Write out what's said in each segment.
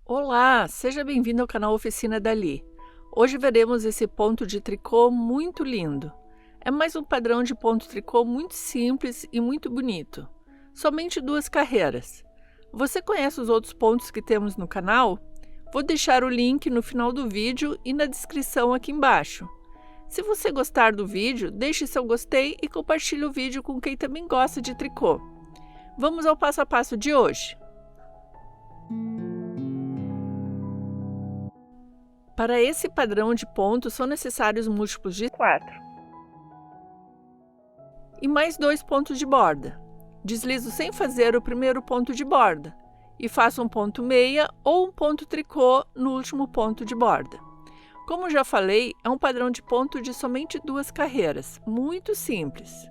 Olá, seja bem-vindo ao canal Oficina Dali. Hoje veremos esse ponto de tricô muito lindo. É mais um padrão de ponto tricô muito simples e muito bonito. Somente 2 carreiras. Você conhece os outros pontos que temos no canal? Vou deixar o link no final do vídeo e na descrição aqui embaixo. Se você gostar do vídeo, deixe seu gostei e compartilhe o vídeo com quem também gosta de tricô. Vamos ao passo a passo de hoje. Para esse padrão de pontos são necessários múltiplos de 4 e mais 2 pontos de borda. Deslizo sem fazer o primeiro ponto de borda e faço um ponto meia ou um ponto tricô no último ponto de borda. Como já falei, é um padrão de ponto de somente 2 carreiras, muito simples.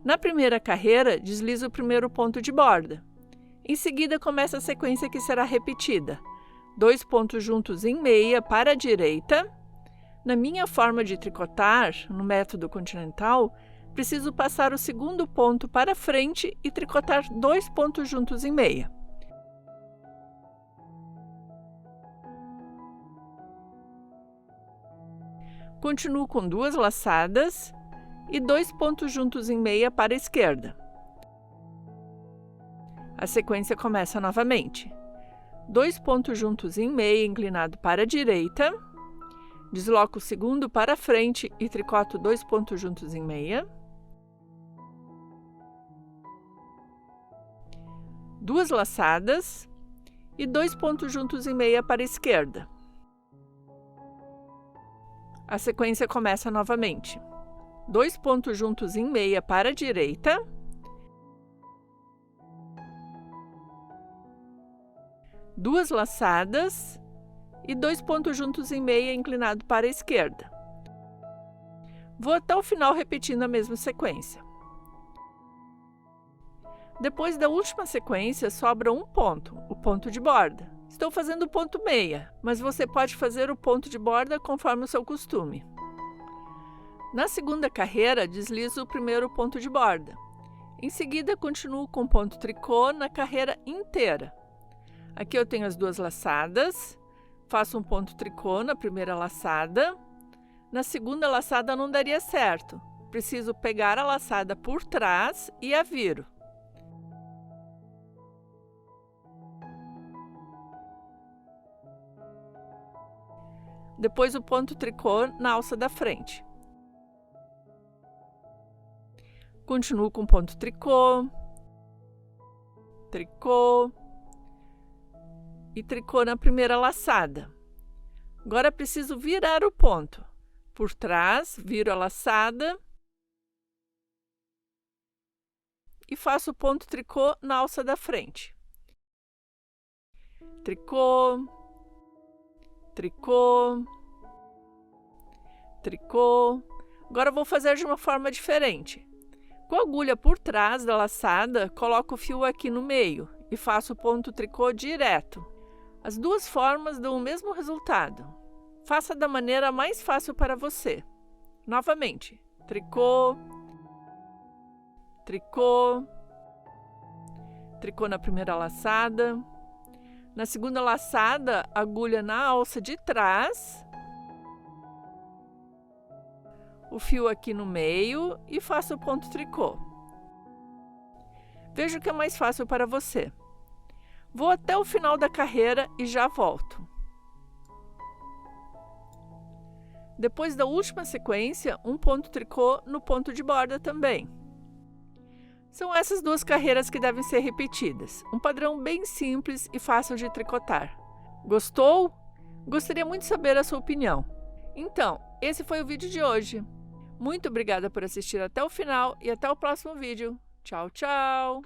Na primeira carreira, deslizo o primeiro ponto de borda. Em seguida, começa a sequência que será repetida. 2 pontos juntos em meia para a direita. Na minha forma de tricotar, no método continental, preciso passar o segundo ponto para frente e tricotar 2 pontos juntos em meia. Continuo com 2 laçadas e 2 pontos juntos em meia para a esquerda. A sequência começa novamente. 2 pontos juntos em meia inclinado para a direita. Desloco o segundo para frente e tricoto 2 pontos juntos em meia. 2 laçadas e 2 pontos juntos em meia para a esquerda. A sequência começa novamente. 2 pontos juntos em meia para a direita. Duas laçadas e 2 pontos juntos em meia inclinado para a esquerda. Vou até o final repetindo a mesma sequência. Depois da última sequência, sobra um ponto, o ponto de borda. Estou fazendo o ponto meia, mas você pode fazer o ponto de borda conforme o seu costume. Na segunda carreira, deslizo o primeiro ponto de borda. Em seguida, continuo com ponto tricô na carreira inteira. Aqui eu tenho as 2 laçadas, faço um ponto tricô na primeira laçada. Na segunda laçada não daria certo, preciso pegar a laçada por trás e a viro. Depois o ponto tricô na alça da frente. Continuo com ponto tricô, tricô e tricô na primeira laçada. Agora preciso virar o ponto. Por trás, viro a laçada e faço o ponto tricô na alça da frente. Tricô, tricô, tricô. Agora vou fazer de uma forma diferente. Com a agulha por trás da laçada, coloco o fio aqui no meio e faço o ponto tricô direto. As 2 formas dão o mesmo resultado. Faça da maneira mais fácil para você. Novamente, tricô, tricô, tricô na primeira laçada. Na segunda laçada, agulha na alça de trás, o fio aqui no meio e faço o ponto tricô. Veja o que é mais fácil para você. Vou até o final da carreira e já volto. Depois da última sequência, um ponto tricô no ponto de borda também. São essas 2 carreiras que devem ser repetidas. Um padrão bem simples e fácil de tricotar. Gostou? Gostaria muito de saber a sua opinião. Então, esse foi o vídeo de hoje. Muito obrigada por assistir até o final e até o próximo vídeo. Tchau, tchau!